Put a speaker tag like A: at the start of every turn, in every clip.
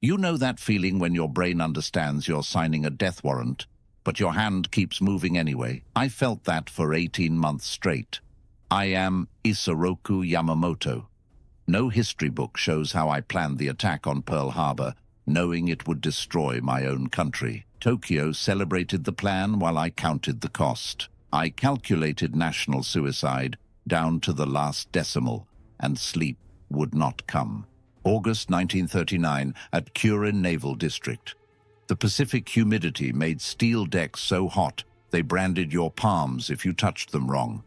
A: You know that feeling when your brain understands you're signing a death warrant, but your hand keeps moving anyway? I felt that for 18 months straight. I am Isoroku Yamamoto. No history book shows how I planned the attack on Pearl Harbor, knowing it would destroy my own country. Tokyo celebrated the plan while I counted the cost. I calculated national suicide down to the last decimal, and sleep would not come. August 1939 at Kurin Naval District. The Pacific humidity made steel decks so hot they branded your palms if you touched them wrong.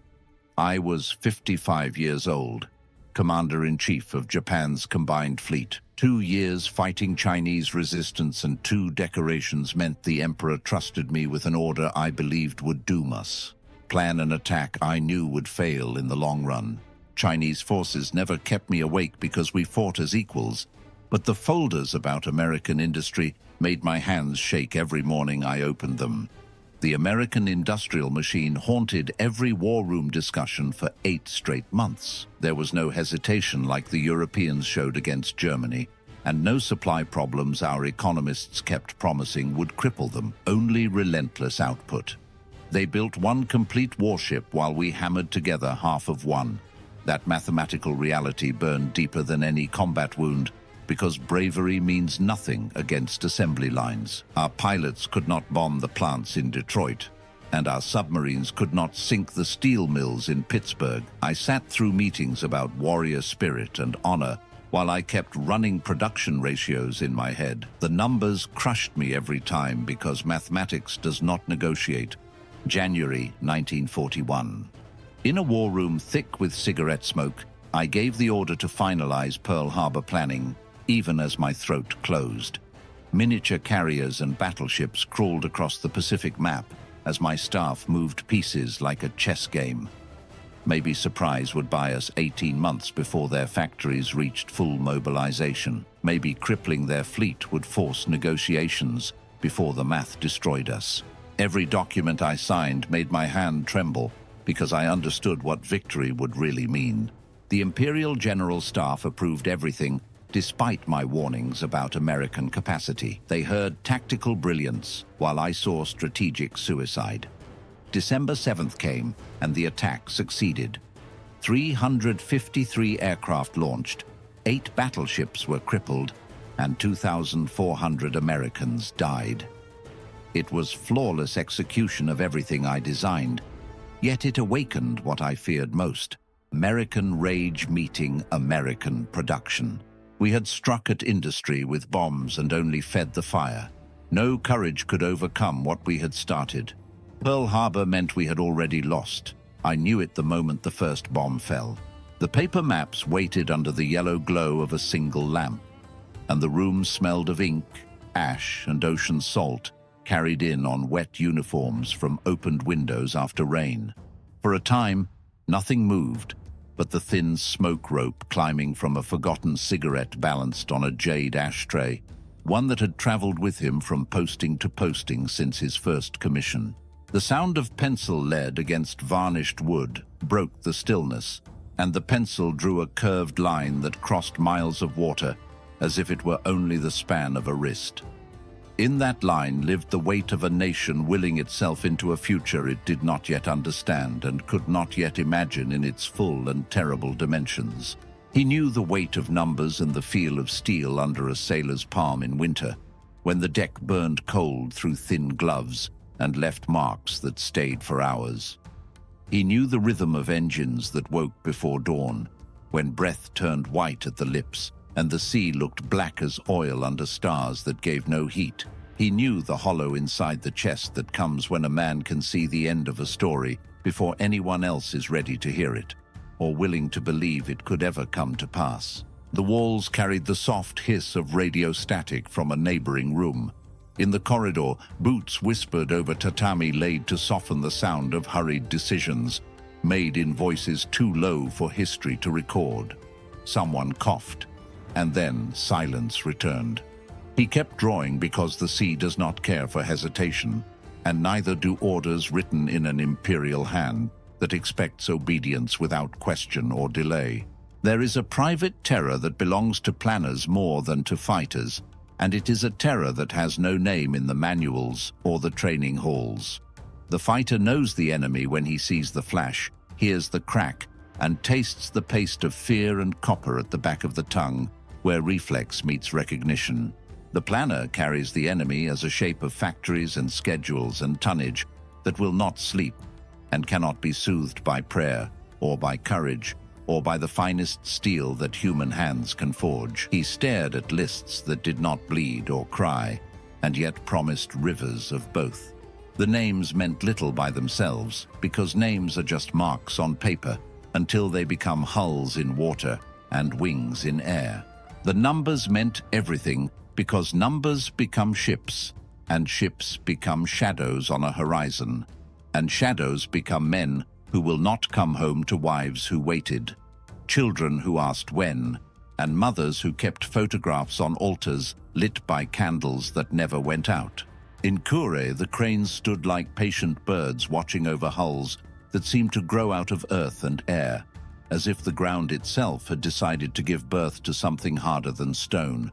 A: I was 55 years old, Commander-in-Chief of Japan's combined fleet. 2 years fighting Chinese resistance and 2 decorations meant the Emperor trusted me with an order I believed would doom us. Plan an attack I knew would fail in the long run. Chinese forces never kept me awake because we fought as equals, but the folders about American industry made my hands shake every morning I opened them. The American industrial machine haunted every war room discussion for 8 straight months. There was no hesitation like the Europeans showed against Germany, and no supply problems our economists kept promising would cripple them, only relentless output. They built one complete warship while we hammered together half of one. That mathematical reality burned deeper than any combat wound, because bravery means nothing against assembly lines. Our pilots could not bomb the plants in Detroit, and our submarines could not sink the steel mills in Pittsburgh. I sat through meetings about warrior spirit and honor while I kept running production ratios in my head. The numbers crushed me every time because mathematics does not negotiate. January 1941. In a war room thick with cigarette smoke, I gave the order to finalize Pearl Harbor planning, even as my throat closed. Miniature carriers and battleships crawled across the Pacific map as my staff moved pieces like a chess game. Maybe surprise would buy us 18 months before their factories reached full mobilization. Maybe crippling their fleet would force negotiations before the math destroyed us. Every document I signed made my hand tremble, because I understood what victory would really mean. The Imperial General Staff approved everything, despite my warnings about American capacity. They heard tactical brilliance, while I saw strategic suicide. December 7th came, and the attack succeeded. 353 aircraft launched, 8 battleships were crippled, and 2,400 Americans died. It was flawless execution of everything I designed, yet it awakened what I feared most: American rage meeting American production. We had struck at industry with bombs and only fed the fire. No courage could overcome what we had started. Pearl Harbor meant we had already lost. I knew it the moment the first bomb fell. The paper maps waited under the yellow glow of a single lamp, and the room smelled of ink, ash, and ocean salt, carried in on wet uniforms from opened windows after rain. For a time, nothing moved, but the thin smoke rope climbing from a forgotten cigarette balanced on a jade ashtray, one that had traveled with him from posting to posting since his first commission. The sound of pencil lead against varnished wood broke the stillness, and the pencil drew a curved line that crossed miles of water as if it were only the span of a wrist. In that line lived the weight of a nation willing itself into a future it did not yet understand and could not yet imagine in its full and terrible dimensions. He knew the weight of numbers and the feel of steel under a sailor's palm in winter, when the deck burned cold through thin gloves and left marks that stayed for hours. He knew the rhythm of engines that woke before dawn, when breath turned white at the lips and the sea looked black as oil under stars that gave no heat. He knew the hollow inside the chest that comes when a man can see the end of a story before anyone else is ready to hear it, or willing to believe it could ever come to pass. The walls carried the soft hiss of radio static from a neighboring room. In the corridor, boots whispered over tatami laid to soften the sound of hurried decisions, made in voices too low for history to record. Someone coughed, and then silence returned. He kept drawing because the sea does not care for hesitation, and neither do orders written in an imperial hand that expects obedience without question or delay. There is a private terror that belongs to planners more than to fighters, and it is a terror that has no name in the manuals or the training halls. The fighter knows the enemy when he sees the flash, hears the crack, and tastes the paste of fear and copper at the back of the tongue, where reflex meets recognition. The planner carries the enemy as a shape of factories and schedules and tonnage that will not sleep and cannot be soothed by prayer or by courage or by the finest steel that human hands can forge. He stared at lists that did not bleed or cry, and yet promised rivers of both. The names meant little by themselves, because names are just marks on paper until they become hulls in water and wings in air. The numbers meant everything, because numbers become ships, and ships become shadows on a horizon, and shadows become men who will not come home to wives who waited, children who asked when, and mothers who kept photographs on altars lit by candles that never went out. In Kure, the cranes stood like patient birds watching over hulls that seemed to grow out of earth and air, as if the ground itself had decided to give birth to something harder than stone.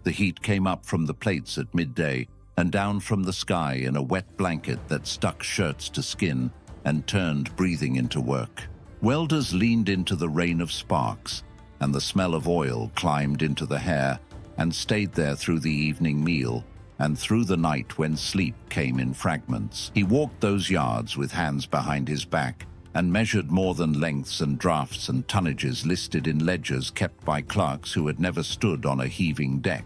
A: The heat came up from the plates at midday and down from the sky in a wet blanket that stuck shirts to skin and turned breathing into work. Welders leaned into the rain of sparks, and the smell of oil climbed into the hair and stayed there through the evening meal and through the night when sleep came in fragments. He walked those yards with hands behind his back and measured more than lengths and drafts and tonnages listed in ledgers kept by clerks who had never stood on a heaving deck.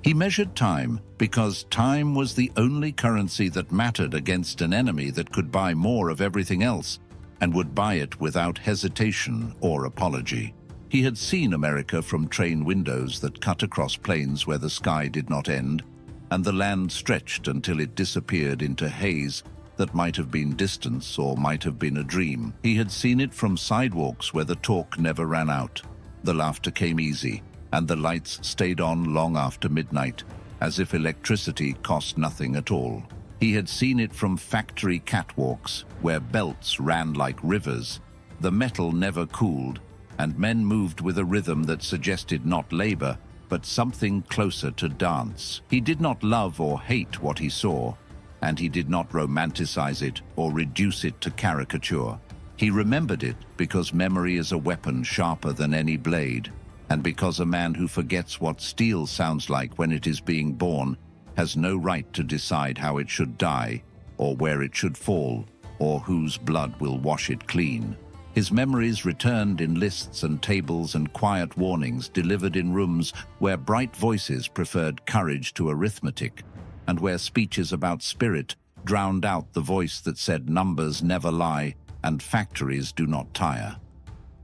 A: He measured time because time was the only currency that mattered against an enemy that could buy more of everything else and would buy it without hesitation or apology. He had seen America from train windows that cut across plains where the sky did not end, and the land stretched until it disappeared into haze that might have been distance or might have been a dream. He had seen it from sidewalks where the talk never ran out, the laughter came easy, and the lights stayed on long after midnight, as if electricity cost nothing at all. He had seen it from factory catwalks where belts ran like rivers, the metal never cooled, and men moved with a rhythm that suggested not labor, but something closer to dance. He did not love or hate what he saw, and he did not romanticize it or reduce it to caricature. He remembered it because memory is a weapon sharper than any blade, and because a man who forgets what steel sounds like when it is being born has no right to decide how it should die, or where it should fall, or whose blood will wash it clean. His memories returned in lists and tables and quiet warnings delivered in rooms where bright voices preferred courage to arithmetic, and where speeches about spirit drowned out the voice that said numbers never lie and factories do not tire.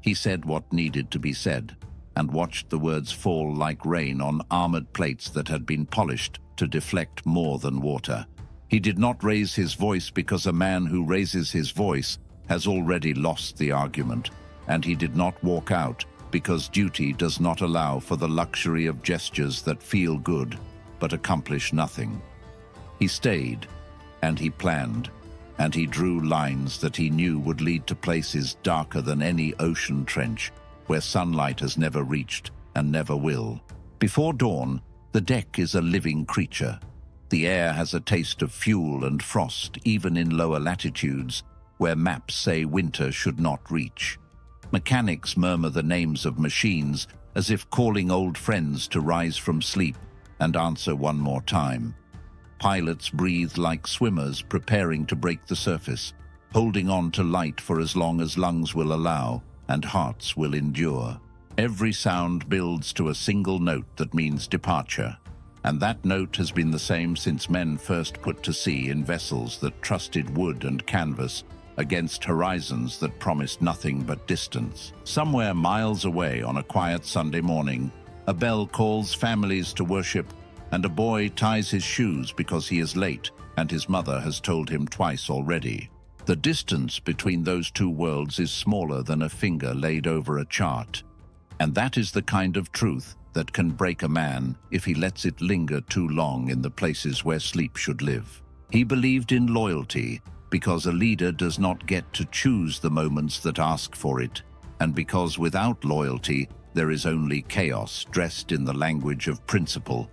A: He said what needed to be said, and watched the words fall like rain on armored plates that had been polished to deflect more than water. He did not raise his voice because a man who raises his voice has already lost the argument, and he did not walk out because duty does not allow for the luxury of gestures that feel good but accomplish nothing. He stayed, and he planned, and he drew lines that he knew would lead to places darker than any ocean trench, where sunlight has never reached and never will. Before dawn, the deck is a living creature. The air has a taste of fuel and frost, even in lower latitudes, where maps say winter should not reach. Mechanics murmur the names of machines as if calling old friends to rise from sleep and answer one more time. Pilots breathe like swimmers preparing to break the surface, holding on to light for as long as lungs will allow and hearts will endure. Every sound builds to a single note that means departure, and that note has been the same since men first put to sea in vessels that trusted wood and canvas against horizons that promised nothing but distance. Somewhere miles away on a quiet Sunday morning, a bell calls families to worship, and a boy ties his shoes because he is late and his mother has told him twice already. The distance between those two worlds is smaller than a finger laid over a chart, and that is the kind of truth that can break a man if he lets it linger too long in the places where sleep should live. He believed in loyalty because a leader does not get to choose the moments that ask for it, and because without loyalty there is only chaos dressed in the language of principle.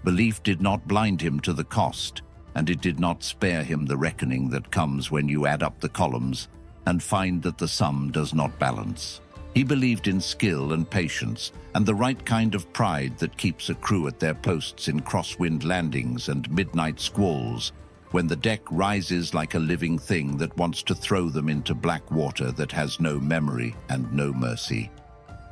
A: Belief did not blind him to the cost, and it did not spare him the reckoning that comes when you add up the columns and find that the sum does not balance. He believed in skill and patience and the right kind of pride that keeps a crew at their posts in crosswind landings and midnight squalls, when the deck rises like a living thing that wants to throw them into black water that has no memory and no mercy.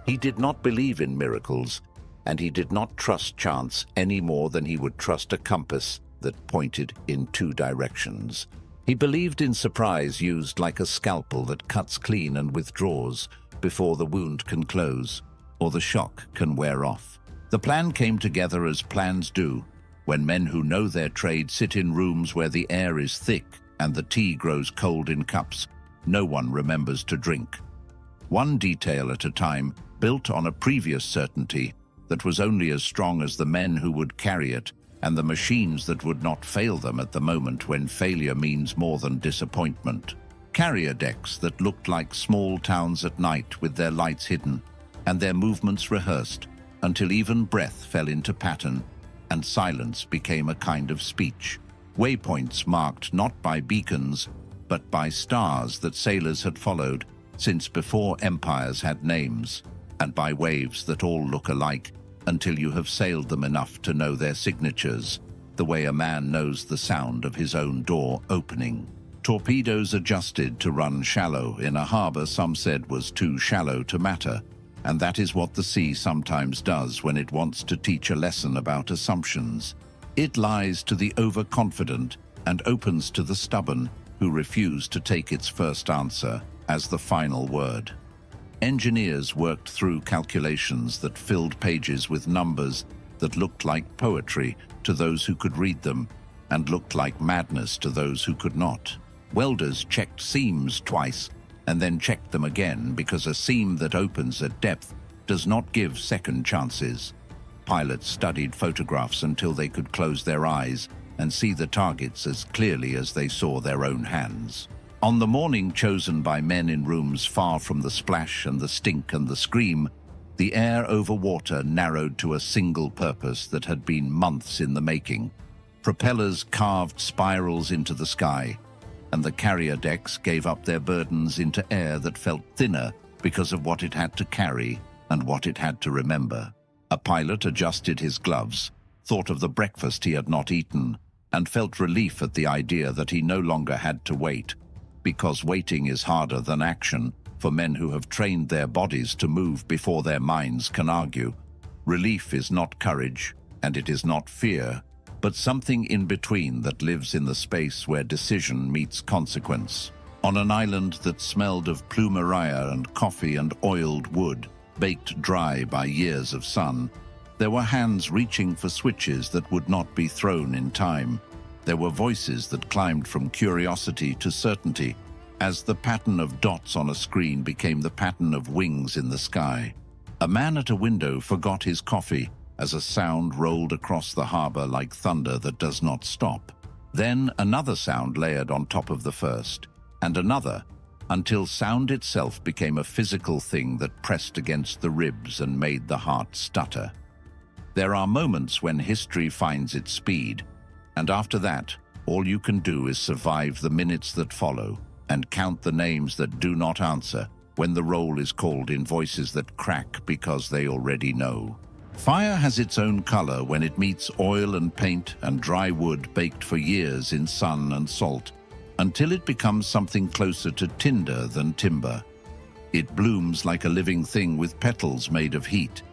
A: He did not believe in miracles, and he did not trust chance any more than he would trust a compass that pointed in two directions. He believed in surprise used like a scalpel that cuts clean and withdraws before the wound can close or the shock can wear off. The plan came together as plans do, when men who know their trade sit in rooms where the air is thick and the tea grows cold in cups no one remembers to drink. One detail at a time, built on a previous certainty that was only as strong as the men who would carry it and the machines that would not fail them at the moment when failure means more than disappointment. Carrier decks that looked like small towns at night with their lights hidden and their movements rehearsed until even breath fell into pattern and silence became a kind of speech. Waypoints marked not by beacons, but by stars that sailors had followed since before empires had names, and by waves that all look alike until you have sailed them enough to know their signatures, the way a man knows the sound of his own door opening. Torpedoes adjusted to run shallow in a harbor some said was too shallow to matter, and that is what the sea sometimes does when it wants to teach a lesson about assumptions. It lies to the overconfident and opens to the stubborn who refuse to take its first answer as the final word. Engineers worked through calculations that filled pages with numbers that looked like poetry to those who could read them and looked like madness to those who could not. Welders checked seams twice and then checked them again because a seam that opens at depth does not give second chances. Pilots studied photographs until they could close their eyes and see the targets as clearly as they saw their own hands. On the morning chosen by men in rooms far from the splash and the stink and the scream, the air over water narrowed to a single purpose that had been months in the making. Propellers carved spirals into the sky, and the carrier decks gave up their burdens into air that felt thinner because of what it had to carry and what it had to remember. A pilot adjusted his gloves, thought of the breakfast he had not eaten, and felt relief at the idea that he no longer had to wait, because waiting is harder than action for men who have trained their bodies to move before their minds can argue. Relief is not courage, and it is not fear, but something in between that lives in the space where decision meets consequence. On an island that smelled of plumeria and coffee and oiled wood, baked dry by years of sun, there were hands reaching for switches that would not be thrown in time. There were voices that climbed from curiosity to certainty, as the pattern of dots on a screen became the pattern of wings in the sky. A man at a window forgot his coffee as a sound rolled across the harbor like thunder that does not stop. Then another sound layered on top of the first, and another, until sound itself became a physical thing that pressed against the ribs and made the heart stutter. There are moments when history finds its speed, and after that, all you can do is survive the minutes that follow and count the names that do not answer when the roll is called in voices that crack because they already know. Fire has its own color when it meets oil and paint and dry wood baked for years in sun and salt, until it becomes something closer to tinder than timber. It blooms like a living thing with petals made of heat,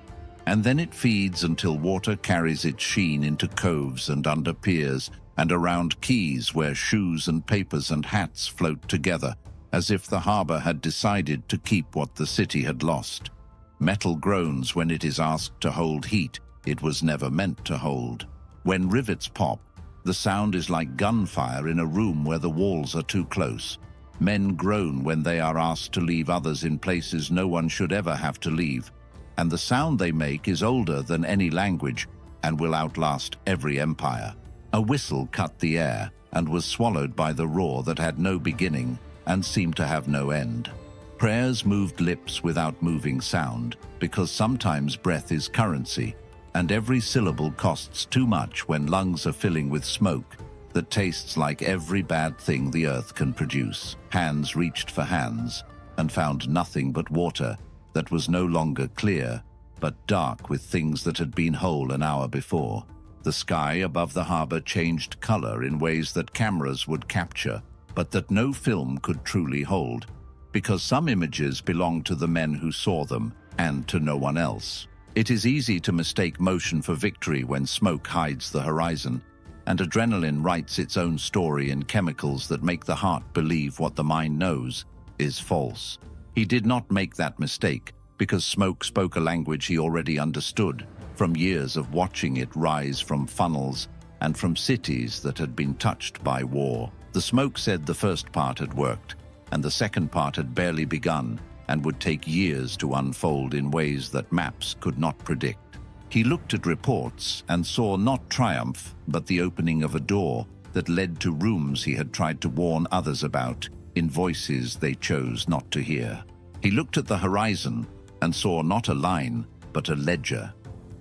A: and then it feeds until water carries its sheen into coves and under piers and around quays where shoes and papers and hats float together, as if the harbor had decided to keep what the city had lost. Metal groans when it is asked to hold heat it was never meant to hold. When rivets pop, the sound is like gunfire in a room where the walls are too close. Men groan when they are asked to leave others in places no one should ever have to leave, and the sound they make is older than any language and will outlast every empire. A whistle cut the air and was swallowed by the roar that had no beginning and seemed to have no end. Prayers moved lips without moving sound, because sometimes breath is currency, and every syllable costs too much when lungs are filling with smoke that tastes like every bad thing the earth can produce. Hands reached for hands and found nothing but water that was no longer clear, but dark with things that had been whole an hour before. The sky above the harbor changed color in ways that cameras would capture, but that no film could truly hold, because some images belong to the men who saw them and to no one else. It is easy to mistake motion for victory when smoke hides the horizon, and adrenaline writes its own story in chemicals that make the heart believe what the mind knows is false. He did not make that mistake because smoke spoke a language he already understood from years of watching it rise from funnels and from cities that had been touched by war. The smoke said the first part had worked, and the second part had barely begun and would take years to unfold in ways that maps could not predict. He looked at reports and saw not triumph, but the opening of a door that led to rooms he had tried to warn others about in voices they chose not to hear. He looked at the horizon and saw not a line, but a ledger.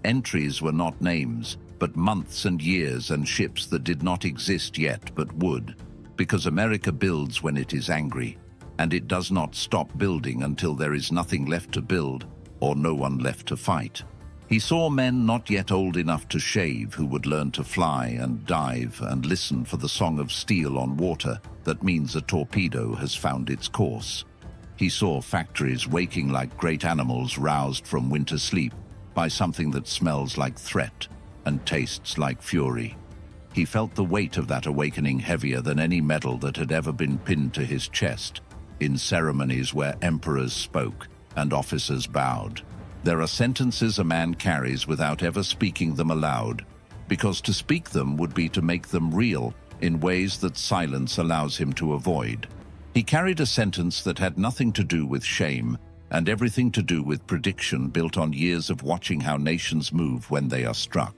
A: Entries were not names, but months and years and ships that did not exist yet but would, because America builds when it is angry, and it does not stop building until there is nothing left to build or no one left to fight. He saw men not yet old enough to shave who would learn to fly and dive and listen for the song of steel on water that means a torpedo has found its course. He saw factories waking like great animals roused from winter sleep by something that smells like threat and tastes like fury. He felt the weight of that awakening heavier than any medal that had ever been pinned to his chest in ceremonies where emperors spoke and officers bowed. There are sentences a man carries without ever speaking them aloud, because to speak them would be to make them real in ways that silence allows him to avoid. He carried a sentence that had nothing to do with shame and everything to do with prediction built on years of watching how nations move when they are struck.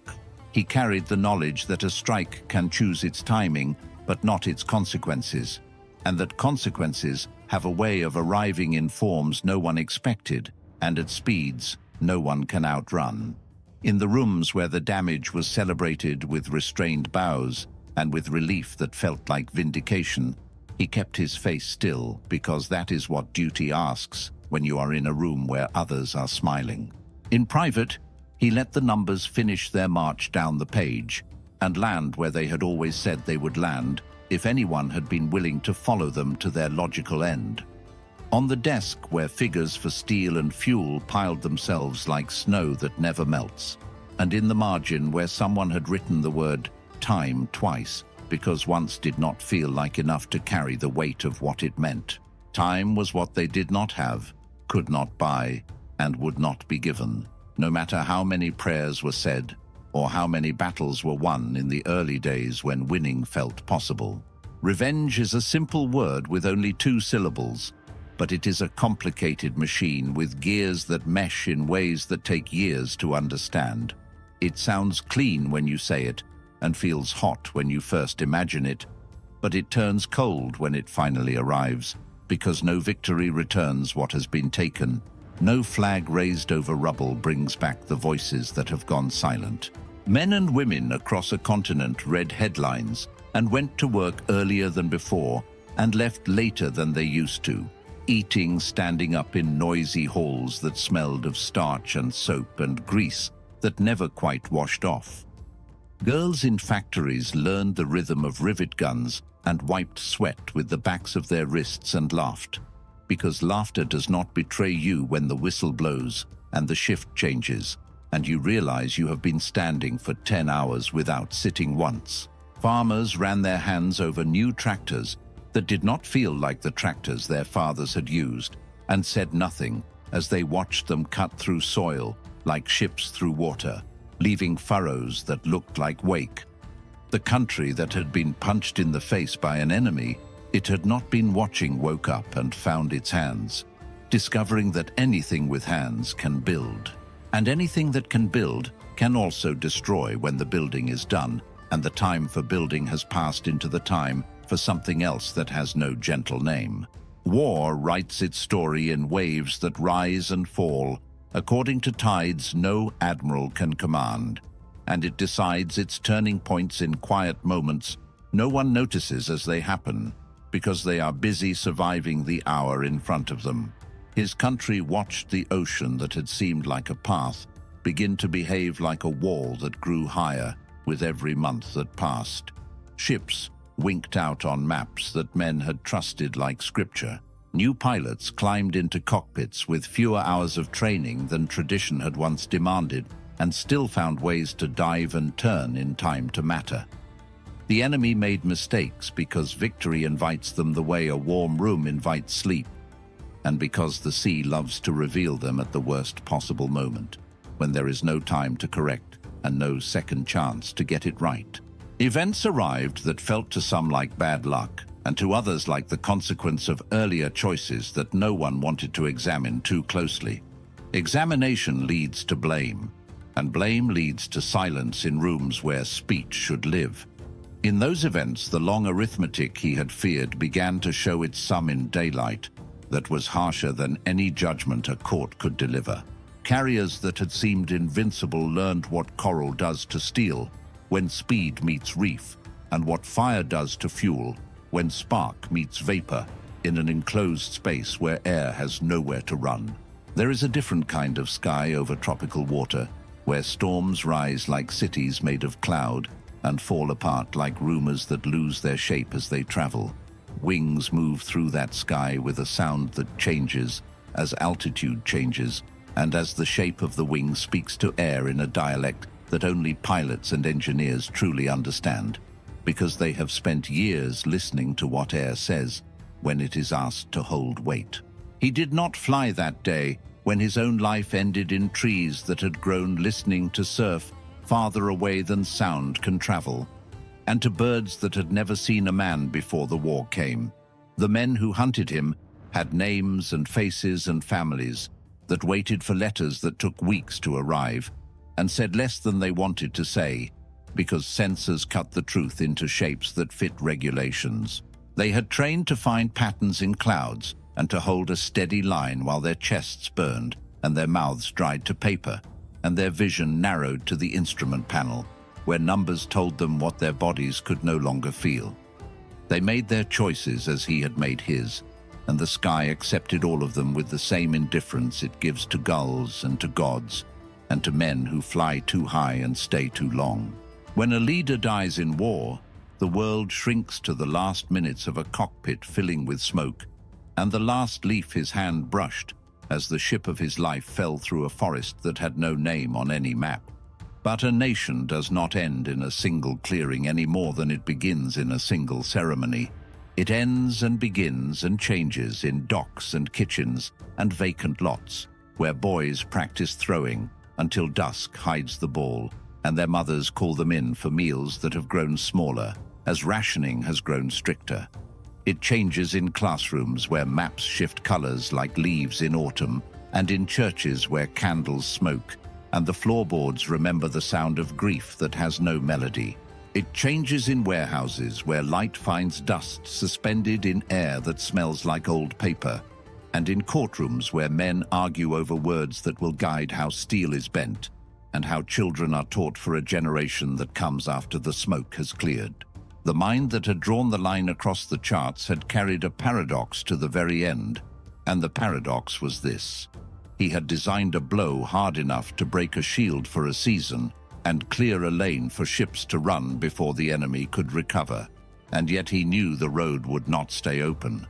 A: He carried the knowledge that a strike can choose its timing, but not its consequences, and that consequences have a way of arriving in forms no one expected, and at speeds no one can outrun. In the rooms where the damage was celebrated with restrained bows and with relief that felt like vindication, he kept his face still, because that is what duty asks when you are in a room where others are smiling. In private, he let the numbers finish their march down the page and land where they had always said they would land if anyone had been willing to follow them to their logical end. On the desk where figures for steel and fuel piled themselves like snow that never melts, and in the margin where someone had written the word time twice because once did not feel like enough to carry the weight of what it meant. Time was what they did not have, could not buy, and would not be given, no matter how many prayers were said or how many battles were won in the early days when winning felt possible. Revenge is a simple word with only 2 syllables, but it is a complicated machine with gears that mesh in ways that take years to understand. It sounds clean when you say it, and feels hot when you first imagine it, but it turns cold when it finally arrives, because no victory returns what has been taken. No flag raised over rubble brings back the voices that have gone silent. Men and women across a continent read headlines and went to work earlier than before and left later than they used to, eating standing up in noisy halls that smelled of starch and soap and grease that never quite washed off. Girls in factories learned the rhythm of rivet guns and wiped sweat with the backs of their wrists and laughed, because laughter does not betray you when the whistle blows and the shift changes, and you realize you have been standing for 10 hours without sitting once. Farmers ran their hands over new tractors that did not feel like the tractors their fathers had used, and said nothing as they watched them cut through soil like ships through water, leaving furrows that looked like wake. The country that had been punched in the face by an enemy it had not been watching woke up and found its hands, discovering that anything with hands can build. And anything that can build can also destroy when the building is done and the time for building has passed into the time for something else that has no gentle name. War writes its story in waves that rise and fall, According to tides, no admiral can command, and it decides its turning points in quiet moments no one notices as they happen, because they are busy surviving the hour in front of them. His country watched the ocean that had seemed like a path begin to behave like a wall that grew higher with every month that passed. Ships winked out on maps that men had trusted like scripture. New pilots climbed into cockpits with fewer hours of training than tradition had once demanded, and still found ways to dive and turn in time to matter. The enemy made mistakes because victory invites them the way a warm room invites sleep, and because the sea loves to reveal them at the worst possible moment, when there is no time to correct and no second chance to get it right. Events arrived that felt to some like bad luck, and to others like the consequence of earlier choices that no one wanted to examine too closely. Examination leads to blame, and blame leads to silence in rooms where speech should live. In those events, the long arithmetic he had feared began to show its sum in daylight that was harsher than any judgment a court could deliver. Carriers that had seemed invincible learned what coral does to steel when speed meets reef, and what fire does to fuel when spark meets vapor in an enclosed space where air has nowhere to run. There is a different kind of sky over tropical water, where storms rise like cities made of cloud and fall apart like rumors that lose their shape as they travel. Wings move through that sky with a sound that changes as altitude changes, and as the shape of the wing speaks to air in a dialect that only pilots and engineers truly understand, because they have spent years listening to what air says when it is asked to hold weight. He did not fly that day when his own life ended in trees that had grown listening to surf farther away than sound can travel, and to birds that had never seen a man before the war came. The men who hunted him had names and faces and families that waited for letters that took weeks to arrive, and said less than they wanted to say, because censors cut the truth into shapes that fit regulations. They had trained to find patterns in clouds and to hold a steady line while their chests burned and their mouths dried to paper, and their vision narrowed to the instrument panel, where numbers told them what their bodies could no longer feel. They made their choices as he had made his, and the sky accepted all of them with the same indifference it gives to gulls and to gods, and to men who fly too high and stay too long. When a leader dies in war, the world shrinks to the last minutes of a cockpit filling with smoke, and the last leaf his hand brushed as the ship of his life fell through a forest that had no name on any map. But a nation does not end in a single clearing any more than it begins in a single ceremony. It ends and begins and changes in docks and kitchens and vacant lots, where boys practice throwing until dusk hides the ball, and their mothers call them in for meals that have grown smaller as rationing has grown stricter. It changes in classrooms where maps shift colors like leaves in autumn, and in churches where candles smoke, and the floorboards remember the sound of grief that has no melody. It changes in warehouses where light finds dust suspended in air that smells like old paper, and in courtrooms where men argue over words that will guide how steel is bent, and how children are taught for a generation that comes after the smoke has cleared. The mind that had drawn the line across the charts had carried a paradox to the very end, and the paradox was this. He had designed a blow hard enough to break a shield for a season and clear a lane for ships to run before the enemy could recover, and yet he knew the road would not stay open.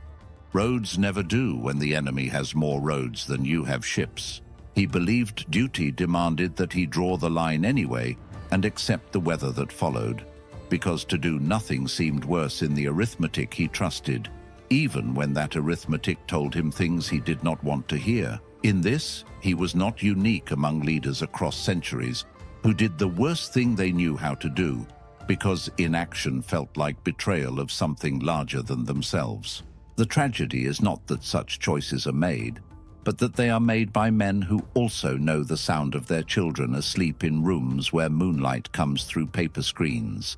A: Roads never do when the enemy has more roads than you have ships. He believed duty demanded that he draw the line anyway and accept the weather that followed, because to do nothing seemed worse in the arithmetic he trusted, even when that arithmetic told him things he did not want to hear. In this, he was not unique among leaders across centuries who did the worst thing they knew how to do, because inaction felt like betrayal of something larger than themselves. The tragedy is not that such choices are made, but that they are made by men who also know the sound of their children asleep in rooms where moonlight comes through paper screens.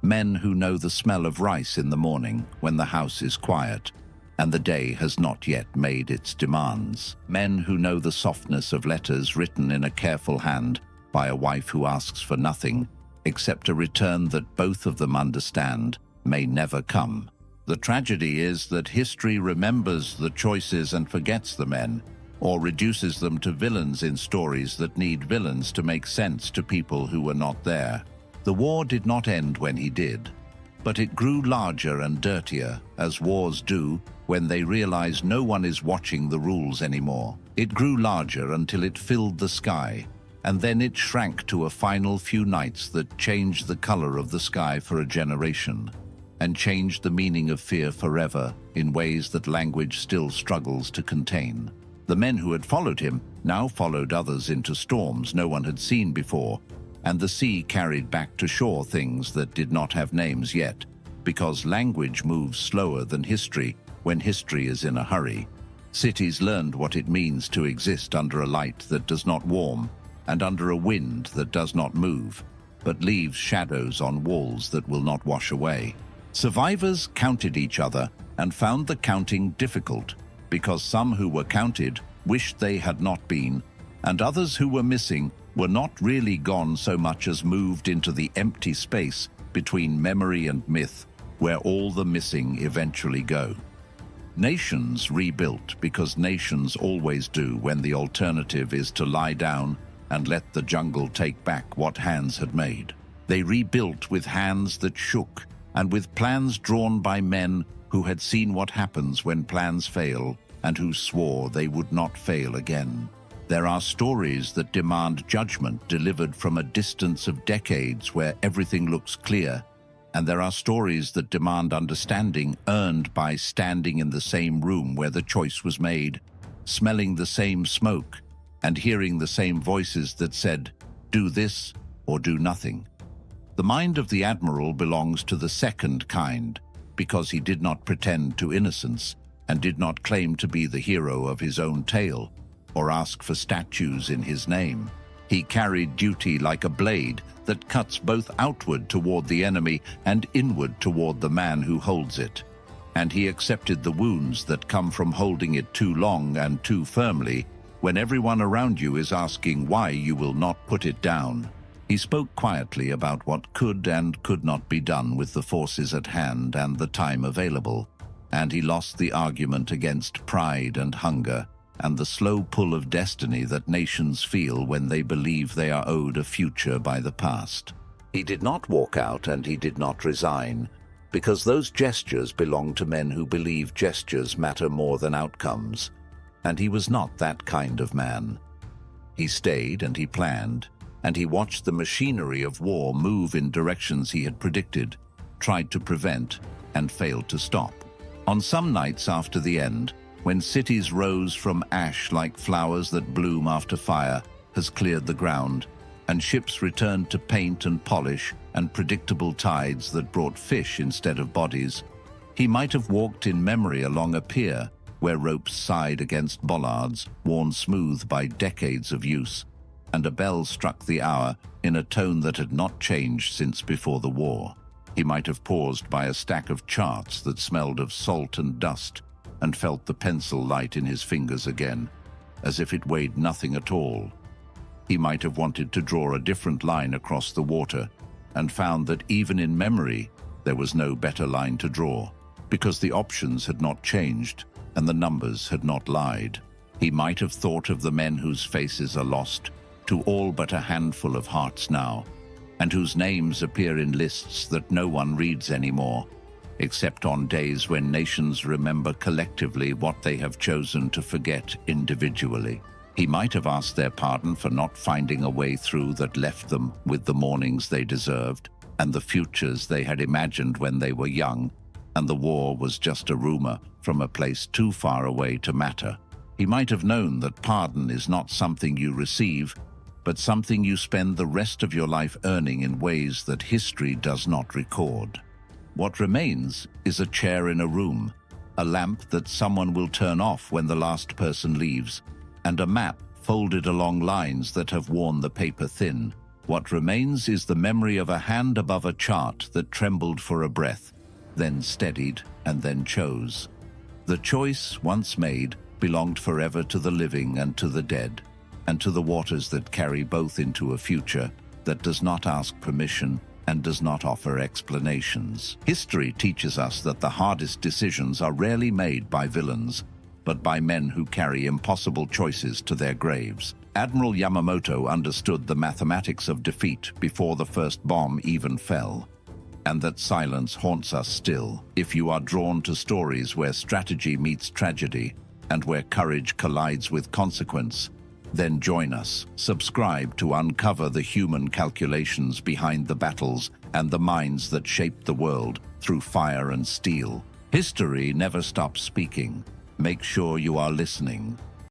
A: Men who know the smell of rice in the morning when the house is quiet, and the day has not yet made its demands. Men who know the softness of letters written in a careful hand by a wife who asks for nothing, except a return that both of them understand, may never come. The tragedy is that history remembers the choices and forgets the men, or reduces them to villains in stories that need villains to make sense to people who were not there. The war did not end when he did, but it grew larger and dirtier, as wars do when they realize no one is watching the rules anymore. It grew larger until it filled the sky, and then it shrank to a final few nights that changed the color of the sky for a generation, and changed the meaning of fear forever in ways that language still struggles to contain. The men who had followed him now followed others into storms no one had seen before, and the sea carried back to shore things that did not have names yet, because language moves slower than history when history is in a hurry. Cities learned what it means to exist under a light that does not warm, and under a wind that does not move, but leaves shadows on walls that will not wash away. Survivors counted each other and found the counting difficult, because some who were counted wished they had not been, and others who were missing were not really gone so much as moved into the empty space between memory and myth, where all the missing eventually go. Nations rebuilt because nations always do when the alternative is to lie down and let the jungle take back what hands had made. They rebuilt with hands that shook and with plans drawn by men who had seen what happens when plans fail and who swore they would not fail again. There are stories that demand judgment delivered from a distance of decades where everything looks clear, and there are stories that demand understanding earned by standing in the same room where the choice was made, smelling the same smoke, and hearing the same voices that said, "Do this or do nothing." The mind of the Admiral belongs to the second kind, because he did not pretend to innocence and did not claim to be the hero of his own tale or ask for statues in his name. He carried duty like a blade that cuts both outward toward the enemy and inward toward the man who holds it. And he accepted the wounds that come from holding it too long and too firmly when everyone around you is asking why you will not put it down. He spoke quietly about what could and could not be done with the forces at hand and the time available, and he lost the argument against pride and hunger and the slow pull of destiny that nations feel when they believe they are owed a future by the past. He did not walk out and he did not resign, because those gestures belong to men who believe gestures matter more than outcomes, and he was not that kind of man. He stayed and he planned, and he watched the machinery of war move in directions he had predicted, tried to prevent, and failed to stop. On some nights after the end, when cities rose from ash like flowers that bloom after fire has cleared the ground, and ships returned to paint and polish and predictable tides that brought fish instead of bodies, he might have walked in memory along a pier where ropes sighed against bollards worn smooth by decades of use, and a bell struck the hour in a tone that had not changed since before the war. He might have paused by a stack of charts that smelled of salt and dust, and felt the pencil light in his fingers again, as if it weighed nothing at all. He might have wanted to draw a different line across the water, and found that even in memory there was no better line to draw, because the options had not changed and the numbers had not lied. He might have thought of the men whose faces are lost to all but a handful of hearts now, and whose names appear in lists that no one reads anymore, except on days when nations remember collectively what they have chosen to forget individually. He might have asked their pardon for not finding a way through that left them with the mornings they deserved and the futures they had imagined when they were young, and the war was just a rumor from a place too far away to matter. He might have known that pardon is not something you receive, but something you spend the rest of your life earning in ways that history does not record. What remains is a chair in a room, a lamp that someone will turn off when the last person leaves, and a map folded along lines that have worn the paper thin. What remains is the memory of a hand above a chart that trembled for a breath, then steadied and then chose. The choice, once made, belonged forever to the living and to the dead, and to the waters that carry both into a future that does not ask permission and does not offer explanations. History teaches us that the hardest decisions are rarely made by villains, but by men who carry impossible choices to their graves. Admiral Yamamoto understood the mathematics of defeat before the first bomb even fell, and that silence haunts us still. If you are drawn to stories where strategy meets tragedy and where courage collides with consequence, then join us. Subscribe to uncover the human calculations behind the battles and the minds that shaped the world through fire and steel. History never stops speaking. Make sure you are listening.